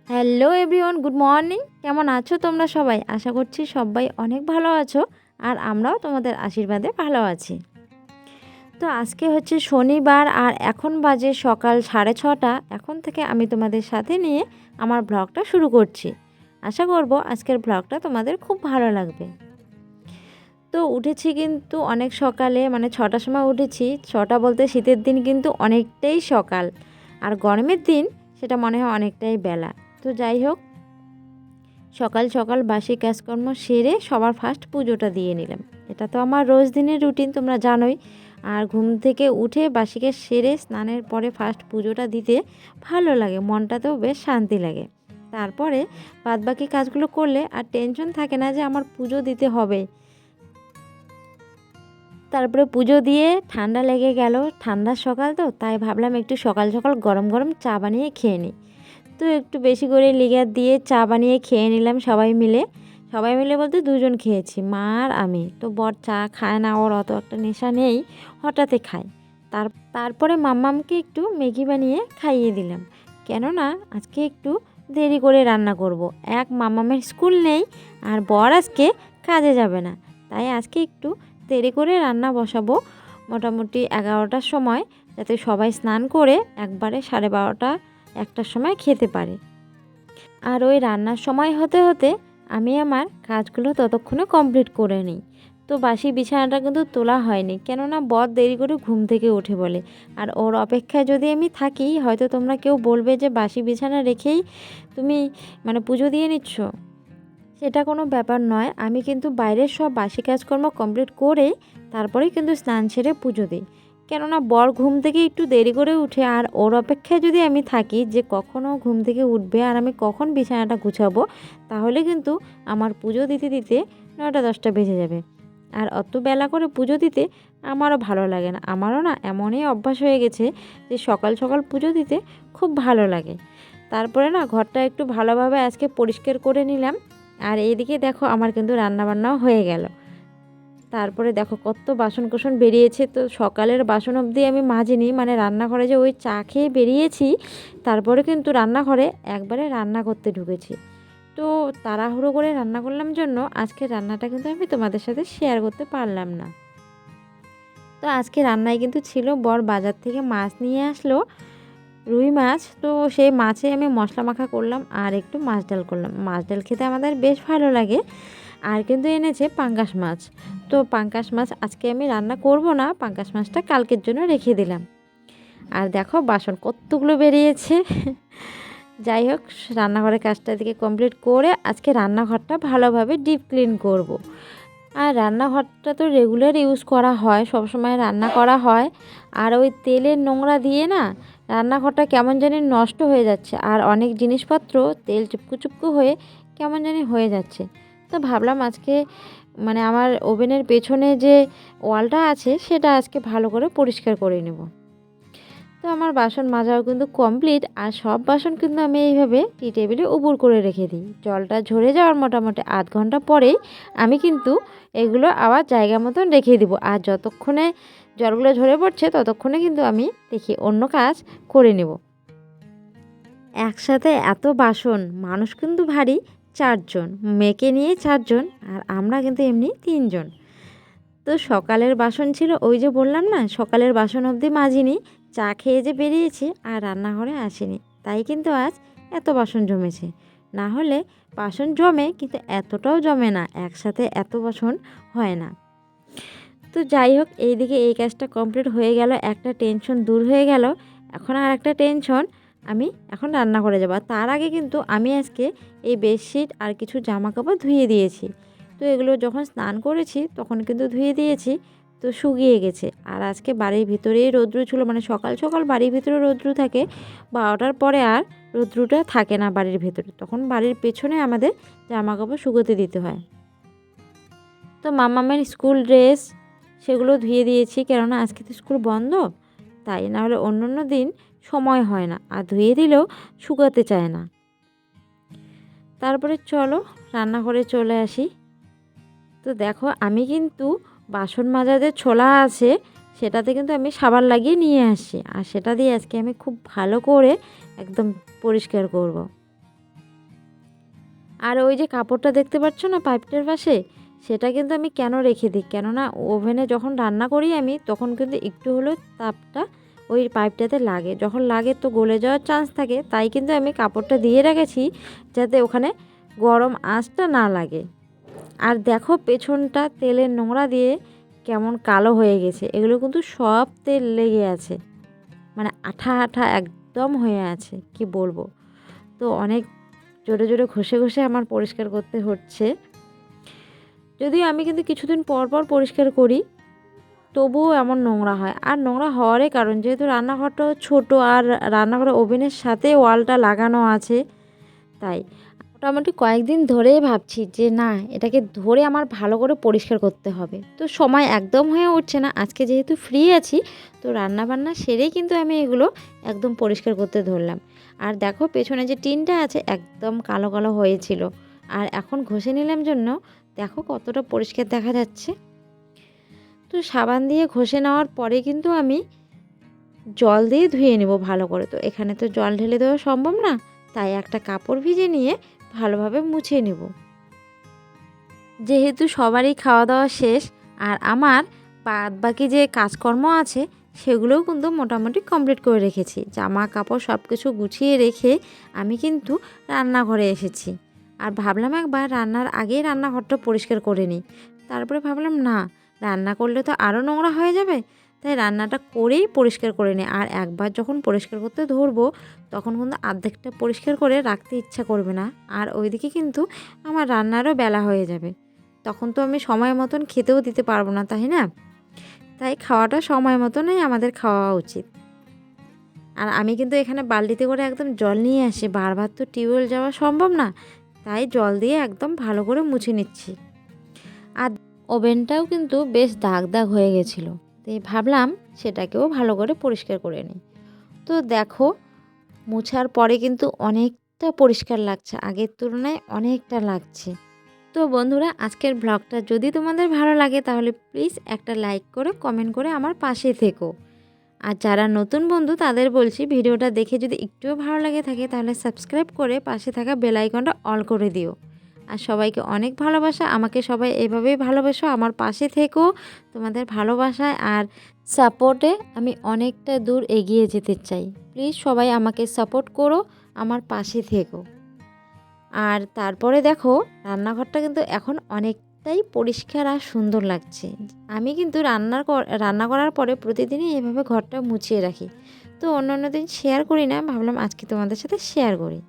Hello everyone, good morning. কেমন আছো তোমরা সবাই? আশা করছি সবাই অনেক ভালো আছো, আর আমরাও তোমাদের আশীর্বাদে ভালো আছি। তো আজকে হচ্ছে শনিবার, আর এখন বাজে সকাল 6:30। এখন থেকে আমি তোমাদের সাথে নিয়ে আমার ব্লগটা শুরু করছি। আশা করব আজকের ব্লগটা তোমাদের খুব ভালো লাগবে। তো উঠেছি কিন্তু অনেক সকালে, মানে 6টার সময় উঠেছি। 6টা বলতে শীতের দিন কিন্তু অনেকটাই সকাল, আর গরমের দিন সেটা মনে হয় অনেকটাই বেলা। তো যাই হোক, সকাল সকাল বাসি কাজকর্ম সেরে সবার ফার্স্ট পুজোটা দিয়ে নিলাম। এটা তো আমার রোজ দিনের রুটিন, তোমরা জানোই। আর ঘুম থেকে উঠে বাসিকে সেরে স্নানের পরে ফার্স্ট পুজোটা দিতে ভালো লাগে, মনটাতেও বেশ শান্তি লাগে। তারপরে বাদবাকি কাজগুলো করলে আর টেনশন থাকে না যে আমার পুজো দিতে হবে। তারপরে পুজো দিয়ে ঠান্ডা লেগে গেল, ঠান্ডার সকাল তো, তাই ভাবলাম একটু সকাল সকাল গরম গরম চা বানিয়ে খেয়ে নিই। তো একটু বেশি করে লিগার দিয়ে চা বানিয়ে খেয়ে নিলাম সবাই মিলে। সবাই মিলে বলতে দুজন খেয়েছি, মা আর আমি। তো বর চা খায় না, ওর অত একটা নেশা নেই, হঠাৎই খায়। তারপরে মাম্মামকে একটু ম্যাগি বানিয়ে খাইয়ে দিলাম, কেননা আজকে একটু দেরি করে রান্না করব। মাম্মামের স্কুল নেই, আর বর আজকে কাজে যাবে না, তাই আজকে একটু দেরি করে রান্না বসাবো, মোটামুটি 11টার সময়, যাতে সবাই স্নান করে একবারে 12:30 1টার সময় খেতে পারে। আর ওই রান্নার সময় হতে হতে আমি আমার কাজগুলো ততক্ষণে কমপ্লিট করে নিই। তো বাসি বিছানাটা কিন্তু তোলা হয়নি, কেননা বর দেরি করে ঘুম থেকে উঠে বলে। আর ওর অপেক্ষায় যদি আমি থাকি, হয়তো তোমরা কেউ বলবে যে বাসি বিছানা রেখেই তুমি মানে পুজো দিয়ে নিচ্ছ। সেটা কোনো ব্যাপার নয়, আমি কিন্তু বাইরের সব বাসি কাজকর্ম কমপ্লিট করে তারপরেই কিন্তু স্নান সেরে পুজো দিই। কেননা বর ঘুম থেকে একটু দেরি করে উঠে, আর ওর অপেক্ষায় যদি আমি থাকি যে কখনও ঘুম থেকে উঠবে আর আমি কখন বিছানাটা গুছাবো, তাহলে কিন্তু আমার পুজো দিতে দিতে 9টা 10টা বেজে যাবে। আর অত বেলা করে পুজো দিতে আমারও ভালো লাগে না। আমারও না এমনই অভ্যাস হয়ে গেছে যে সকাল সকাল পুজো দিতে খুব ভালো লাগে। তারপরে না ঘরটা একটু ভালোভাবে আজকে পরিষ্কার করে নিলাম। আর এইদিকে দেখো আমার কিন্তু রান্নাবান্নাও হয়ে গেল। তারপরে দেখো কত বাসন কোসন বেরিয়েছে। তো সকালের বাসন অবধি আমি মাজিনি, মানে রান্নাঘরে যে ওই চা খেয়ে বেরিয়েছি, তারপরে কিন্তু রান্নাঘরে একবারে রান্না করতে ঢুকেছি। তো তাড়াহুড়ো করে রান্না করলাম জন্য আজকে রান্নাটা কিন্তু আমি তোমাদের সাথে শেয়ার করতে পারলাম না। তো আজকে রান্নায় কিন্তু ছিল, বর বাজার থেকে মাছ নিয়ে আসলো, রুই মাছ। তো সেই মাছে আমি মশলা মাখা করলাম আর একটু মাছ ডাল করলাম। মাছ ডাল খেতে আমাদের বেশ ভালো লাগে। আর কিন্তু এনেছে পাঙ্গাস মাছ। তো পাঙ্গাস মাছ আজকে আমি রান্না করব না, পাঙ্গাস মাছটা কালকের জন্য রেখে দিলাম। আর দেখো বাসন কতগুলো বেরিয়েছে। যাই হোক, রান্নাঘরের কাজটা দিকে কমপ্লিট করে আজকে রান্নাঘরটা ভালোভাবে ডিপ ক্লিন করব। আর রান্নাঘরটা তো রেগুলার ইউজ করা হয়, সব সময় রান্না করা হয়। আর ওই তেলের নোংরা দিয়ে না রান্নাঘরটা কেমন জানি নষ্ট হয়ে যাচ্ছে, আর অনেক জিনিসপত্র তেল চুপকু চুপকু হয়ে কেমন জানি হয়ে যাচ্ছে। তো ভাবলাম আজকে মানে আমার ওভেনের পেছনে যে ওয়ালটা আছে সেটা আজকে ভালো করে পরিষ্কার করে নেব। তো আমার বাসন মাজাও কিন্তু কমপ্লিট, আর সব বাসন কিন্তু আমি এইভাবে টি টেবিলে উবুর করে রেখে দিই। জলটা ঝরে যাওয়ার মোটামুটি আধ ঘন্টা পরেই আমি কিন্তু এগুলো আবার জায়গা মতন রেখে দিব। আর যতক্ষণে জলগুলো ঝরে পড়ছে ততক্ষণে কিন্তু আমি দেখি অন্য কাজ করে নেব। একসাথে এত বাসন, মানুষ কিন্তু ভারী 4জন, মেয়েকে নিয়ে 4জন, আর আমরা কিন্তু এমনি 3জন। তো সকালের বাসন ছিল, ওই যে বললাম না সকালের বাসন অবধি মাজিনি, চা খেয়ে যে বেরিয়েছি আর রান্নাঘরে আসিনি, তাই কিন্তু আজ এত বাসন জমেছে। না হলে বাসন জমে, কিন্তু এতটাও জমে না, একসাথে এত বাসন হয় না। তো যাই হোক, এইদিকে এই কাজটা কমপ্লিট হয়ে গেল, একটা টেনশন দূর হয়ে গেল। এখন আর একটা টেনশন, আমি এখন রান্না করে যাবো। তার আগে কিন্তু আমি আজকে এই বেডশিট আর কিছু জামা কাপড় ধুয়ে দিয়েছি। তো এগুলো যখন স্নান করেছি তখন কিন্তু ধুয়ে দিয়েছি, তো শুকিয়ে গেছে। আর আজকে বাড়ির ভিতরেই রৌদ্র ছিল, মানে সকাল সকাল বাড়ির ভিতরে রৌদ্র থাকে, 12টার পরে আর রৌদ্রটা থাকে না বাড়ির ভেতরে, তখন বাড়ির পেছনে আমাদের জামা কাপড় শুকোতে দিতে হয়। তো মামামের স্কুল ড্রেস সেগুলো ধুয়ে দিয়েছি, কেননা আজকে তো স্কুল বন্ধ, তাই না হলে অন্য অন্য দিন সময় হয় না, আর ধুয়ে দিলেও শুকাতে চায় না। তারপরে চলো রান্নাঘরে চলে আসি। তো দেখো আমি কিন্তু বাসন মাজা যে ছোলা আছে সেটাতে কিন্তু আমি সাবান লাগিয়ে নিয়ে আসি, আর সেটা দিয়ে আজকে আমি খুব ভালো করে একদম পরিষ্কার করব। আর ওই যে কাপড়টা দেখতে পাচ্ছ না পাইপটার পাশে, সেটা কিন্তু আমি কেন রেখে দিই, কেননা ওভেনে যখন রান্না করি আমি তখন কিন্তু একটু হলেও তাপটা ওই পাইপটাতে লাগে, যখন লাগে তো গলে যাওয়ার চান্স থাকে, তাই কিন্তু আমি কাপড়টা দিয়ে রেখেছি যাতে ওখানে গরম আঁচটা না লাগে। আর দেখো পেছনটা তেলের নোংরা দিয়ে কেমন কালো হয়ে গেছে, এগুলো কিন্তু সব তেল লেগে আছে, মানে আঠা আঠা একদম হয়ে আছে, কি বলবো। তো অনেক জোরে জোরে ঘষে ঘষে আমার পরিষ্কার করতে হচ্ছে, যদিও আমি কিন্তু কিছুদিন পর পর পরিষ্কার করি, তবুও এমন নোংরা হয়। আর নোংরা হওয়ারই কারণ যেহেতু রান্নাঘরটাও ছোট আর রান্নাঘরের ওভেনের সাথে ওয়ালটা লাগানো আছে, তাই মোটামুটি কয়েকদিন ধরেই ভাবছি যে না, এটাকে ধরে আমার ভালো করে পরিষ্কার করতে হবে। তো সময় একদম হয়ে উঠছে না, আজকে যেহেতু ফ্রি আছি তো রান্না বান্না সেরেই কিন্তু আমি এগুলো একদম পরিষ্কার করতে ধরলাম। আর দেখো পেছনে যে টিনটা আছে একদম কালো কালো হয়েছিল, আর এখন ঘষে নিলাম জন্য দেখো কতটা পরিষ্কার দেখা যাচ্ছে। তো সাবান দিয়ে ঘষে নেওয়ার পরে কিন্তু আমি জল দিয়ে ধুয়ে নেব ভালো করে। তো এখানে তো জল ঢেলে দেওয়া সম্ভব না, তাই একটা কাপড় ভিজে নিয়ে ভালোভাবে মুছে নেব। যেহেতু সবারই খাওয়া দাওয়া শেষ আর আমার বাদ বাকি যে কাজকর্ম আছে সেগুলোও কিন্তু মোটামুটি কমপ্লিট করে রেখেছি, জামা কাপড় সব কিছু গুছিয়ে রেখে আমি কিন্তু রান্নাঘরে এসেছি। আর ভাবলাম একবার রান্নার আগেই রান্নাঘরটা পরিষ্কার করে নিই, তারপরে ভাবলাম না, রান্না করলে তো আরও নোংরা হয়ে যাবে, তাই রান্নাটা করেই পরিষ্কার করে নিই। আর একবার যখন পরিষ্কার করতে ধরবো তখন কিন্তু অর্ধেকটা পরিষ্কার করে রাখতে ইচ্ছা করবে না, আর ওইদিকে কিন্তু আমার রান্নারও বেলা হয়ে যাবে, তখন তো আমি সময় মতন খেতেও দিতে পারবো না, তাই না? তাই খাওয়াটা সময় মতনই আমাদের খাওয়া উচিত। আর আমি কিন্তু এখানে বালতিতে করে একদম জল নিয়ে আসি, বারবার তো টিউবওয়েল যাওয়া সম্ভব না, তাই জল দিয়ে একদম ভালো করে মুছে নিচ্ছি। আর ওভেনটাও কিন্তু বেশ দাগ দাগ হয়ে গেছিলো, তাই ভাবলাম সেটাকেও ভালো করে পরিষ্কার করে নিই। তো দেখো মোছার পরে কিন্তু অনেকটা পরিষ্কার লাগছে, আগের তুলনায় অনেকটা লাগছে। তো বন্ধুরা আজকের ব্লগটা যদি তোমাদের ভালো লাগে তাহলে প্লিজ একটা লাইক করে কমেন্ট করে আমার পাশে থেকো। আর যারা নতুন বন্ধু তাদের বলছি ভিডিওটা দেখে যদি একটুও ভালো লাগে থাকে তাহলে সাবস্ক্রাইব করে পাশে থাকা বেল আইকনটা অল করে দিও। আর সবাইকে অনেক ভালোবাসা, আমাকে সবাই এভাবেই ভালোবাসো, আমার পাশে থেকো। তোমাদের ভালোবাসায় আর সাপোর্টে আমি অনেকটা দূর এগিয়ে যেতে চাই। প্লিজ সবাই আমাকে সাপোর্ট করো, আমার পাশে থেকো। আর তারপরে দেখো রান্নাঘরটা কিন্তু এখন অনেকটাই পরিষ্কার আর সুন্দর লাগছে। আমি কিন্তু রান্না করার পরে প্রতিদিনই এভাবে ঘরটা মুছিয়ে রাখি, তো অন্য দিন শেয়ার করি না, ভাবলাম আজকে তোমাদের সাথে শেয়ার করি।